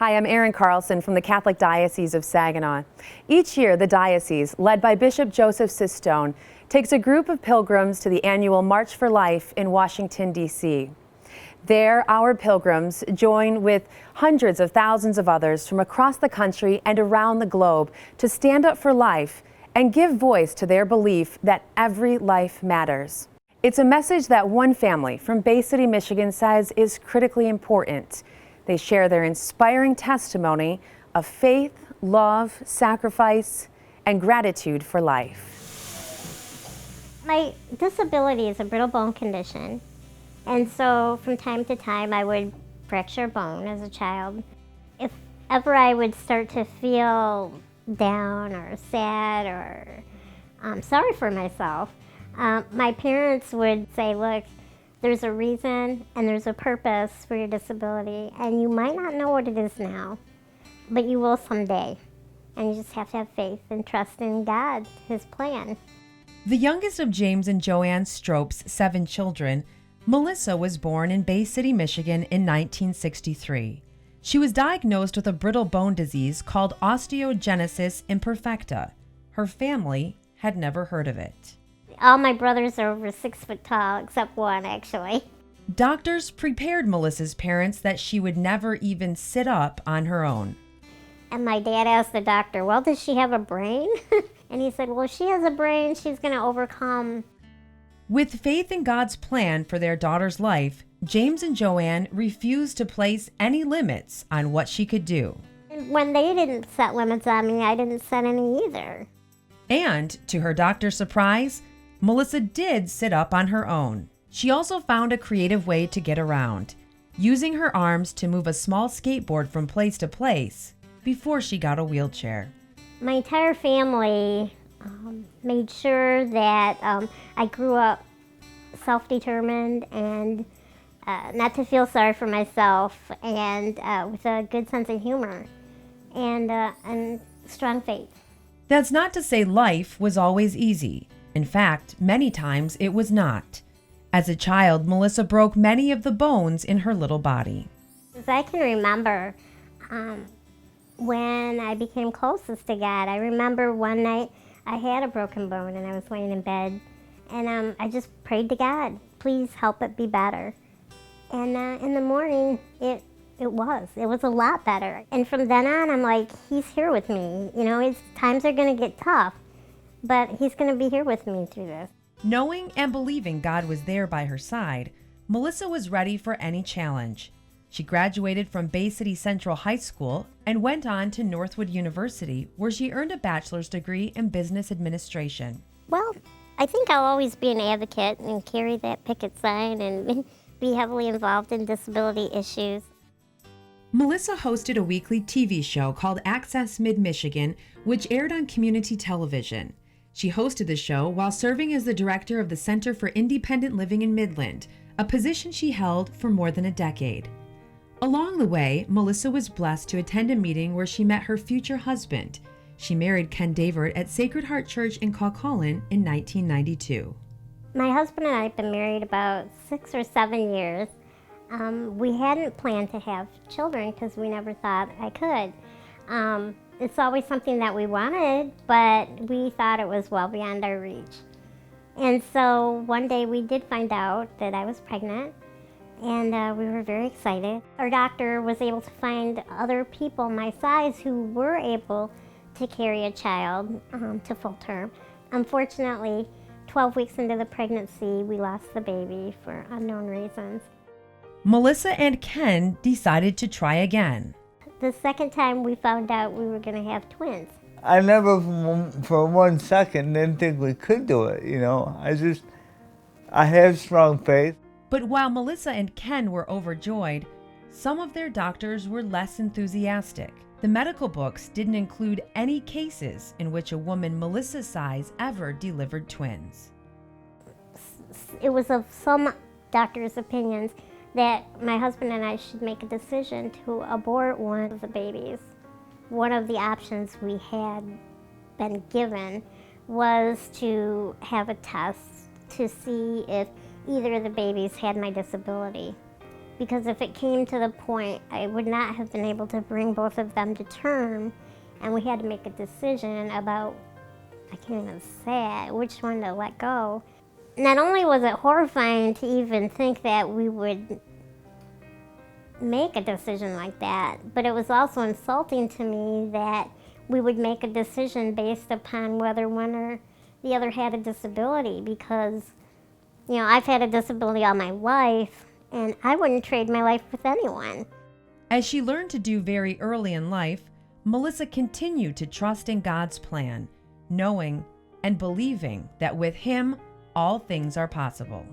Hi, I'm Erin Carlson from the Catholic Diocese of Saginaw. Each year, the diocese, led by Bishop Joseph Sistone, takes a group of pilgrims to the annual March for Life in Washington, D.C. There, our pilgrims join with hundreds of thousands of others from across the country and around the globe to stand up for life and give voice to their belief that every life matters. It's a message that one family from Bay City, Michigan says is critically important. They share their inspiring testimony of faith, love, sacrifice, and gratitude for life. My disability is a brittle bone condition, and so from time to time I would fracture a bone as a child. If ever I would start to feel down or sad or sorry for myself, my parents would say, look, there's a reason and there's a purpose for your disability, and you might not know what it is now, but you will someday. And you just have to have faith and trust in God, His plan. The youngest of James and Joanne Strope's 7 children, Melissa was born in Bay City, Michigan in 1963. She was diagnosed with a brittle bone disease called osteogenesis imperfecta. Her family had never heard of it. All my brothers are over 6 foot tall, except one, actually. Doctors prepared Melissa's parents that she would never even sit up on her own. And my dad asked the doctor, well, does she have a brain? And he said, well, if she has a brain, she's going to overcome. With faith in God's plan for their daughter's life, James and Joanne refused to place any limits on what she could do. When they didn't set limits on me, I didn't set any either. And, to her doctor's surprise, Melissa did sit up on her own. She also found a creative way to get around, using her arms to move a small skateboard from place to place before she got a wheelchair. My entire family made sure that I grew up self-determined and not to feel sorry for myself, and with a good sense of humor and strong faith. That's not to say life was always easy. In fact, many times it was not. As a child, Melissa broke many of the bones in her little body. As I can remember, when I became closest to God, I remember one night I had a broken bone and I was laying in bed, and I just prayed to God, please help it be better. And in the morning, it was a lot better. And from then on, I'm like, He's here with me. You know, times are going to get tough, but He's going to be here with me through this. Knowing and believing God was there by her side, Melissa was ready for any challenge. She graduated from Bay City Central High School and went on to Northwood University, where she earned a bachelor's degree in business administration. Well, I think I'll always be an advocate and carry that picket sign and be heavily involved in disability issues. Melissa hosted a weekly TV show called Access Mid-Michigan, which aired on community television. She hosted the show while serving as the director of the Center for Independent Living in Midland, a position she held for more than a decade. Along the way, Melissa was blessed to attend a meeting where she met her future husband. She married Ken Davert at Sacred Heart Church in Cauquelin in 1992. My husband and I have been married about 6 or 7 years. We hadn't planned to have children because we never thought I could. It's always something that we wanted, but we thought it was well beyond our reach. And so one day we did find out that I was pregnant, and we were very excited. Our doctor was able to find other people my size who were able to carry a child to full term. Unfortunately, 12 weeks into the pregnancy, we lost the baby for unknown reasons. Melissa and Ken decided to try again. The second time we found out we were going to have twins. I never for 1 second didn't think we could do it, you know. I have strong faith. But while Melissa and Ken were overjoyed, some of their doctors were less enthusiastic. The medical books didn't include any cases in which a woman Melissa's size ever delivered twins. It was of some doctors' opinions that my husband and I should make a decision to abort one of the babies. One of the options we had been given was to have a test to see if either of the babies had my disability. because if it came to the point, I would not have been able to bring both of them to term, and we had to make a decision about, I can't even say it, which one to let go. Not only was it horrifying to even think that we would make a decision like that, but it was also insulting to me that we would make a decision based upon whether one or the other had a disability, because, you know, I've had a disability all my life, and I wouldn't trade my life with anyone. As she learned to do very early in life, Melissa continued to trust in God's plan, knowing and believing that with Him, all things are possible.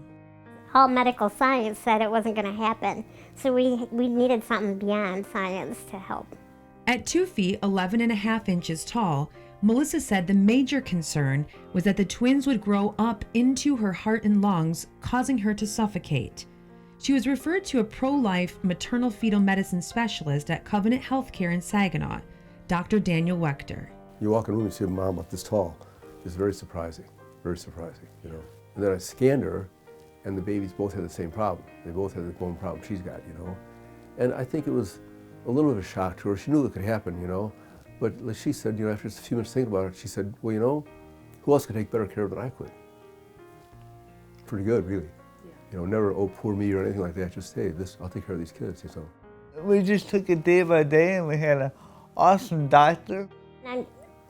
All medical science said it wasn't going to happen, so we needed something beyond science to help. At 2 feet 11.5 inches tall, Melissa said the major concern was that the twins would grow up into her heart and lungs, causing her to suffocate. She was referred to a pro-life maternal fetal medicine specialist at Covenant Healthcare in Saginaw, Dr. Daniel Wechter. You walk in a room and see a mom up this tall. It's very surprising, you know. And then I scanned her, and the babies both had the same problem. They both had the bone problem she's got, you know. And I think it was a little bit of a shock to her. She knew it could happen, you know. But like she said, you know, after just a few minutes thinking about it, she said, well, you know, who else could take better care of than I could? Pretty good, really. Yeah. You know, never, oh, poor me or anything like that. Just, hey, I'll take care of these kids, you know. We just took it day by day, and we had an awesome doctor. I'm a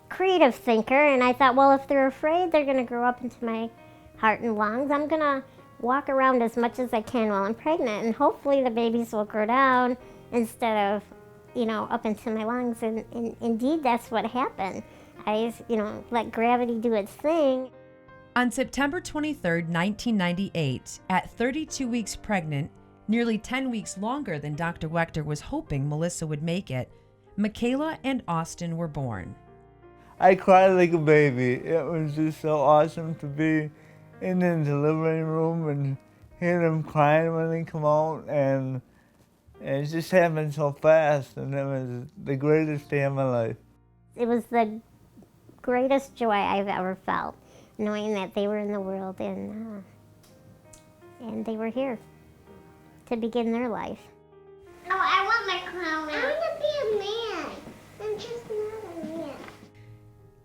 creative thinker, and I thought, well, if they're afraid they're going to grow up into my heart and lungs, I'm going to walk around as much as I can while I'm pregnant, and hopefully the babies will grow down instead of, you know, up into my lungs. And indeed, that's what happened. I, you know, let gravity do its thing. On September 23, 1998, at 32 weeks pregnant, nearly 10 weeks longer than Dr. Wechter was hoping Melissa would make it, Michaela and Austin were born. I cried like a baby. It was just so awesome to be in the delivery room and hear them crying when they come out, and it just happened so fast, and it was the greatest day of my life. It was the greatest joy I've ever felt, knowing that they were in the world and they were here to begin their life. Oh, I want my crown. I want to be a man. I'm just not a man.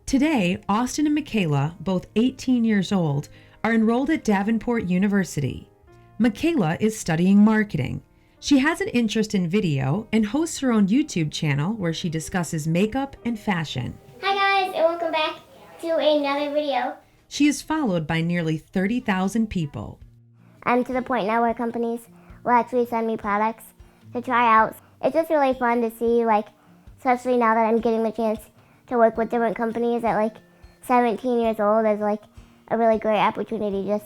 Today, Austin and Michaela, both 18 years old, are enrolled at Davenport University. Michaela is studying marketing. She has an interest in video and hosts her own YouTube channel where she discusses makeup and fashion. Hi guys, and welcome back to another video. She is followed by nearly 30,000 people. I'm to the point now where companies will actually send me products to try out. It's just really fun to see, like, especially now that I'm getting the chance to work with different companies at like 17 years old, is like a really great opportunity just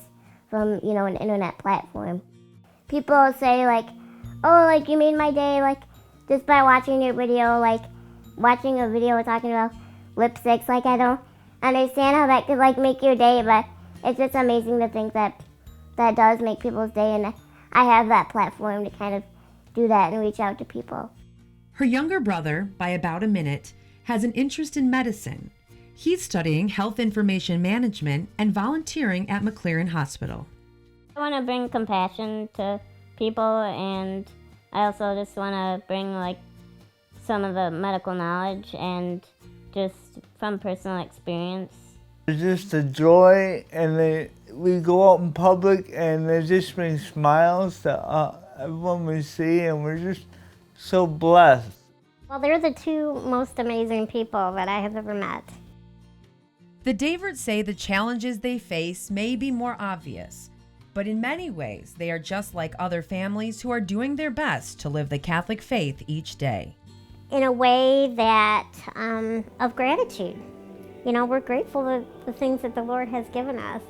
from, you know, an internet platform. People say like, oh, like you made my day, like just by watching your video, like watching a video talking about lipsticks. Like, I don't understand how that could like make your day, but it's just amazing to think that that does make people's day, and I have that platform to kind of do that and reach out to people. Her younger brother, by about a minute, has an interest in medicine. He's studying health information management and volunteering at McLaren Hospital. I want to bring compassion to people, and I also just want to bring like some of the medical knowledge and just from personal experience. It's just a joy, and we go out in public, and they just bring smiles to everyone we see, and we're just so blessed. Well, they're the two most amazing people that I have ever met. The Daverts say the challenges they face may be more obvious, but in many ways, they are just like other families who are doing their best to live the Catholic faith each day. In a way that, of gratitude. You know, we're grateful for the things that the Lord has given us.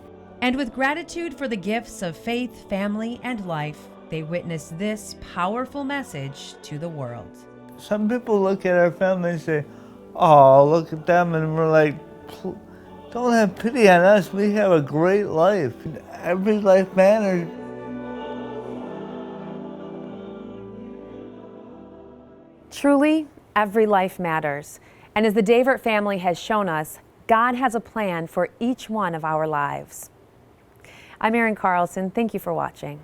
And with gratitude for the gifts of faith, family, and life, they witness this powerful message to the world. Some people look at our family and say, oh, look at them, and we're like, don't have pity on us. We have a great life. Every life matters. Truly, every life matters. And as the Davert family has shown us, God has a plan for each one of our lives. I'm Erin Carlson. Thank you for watching.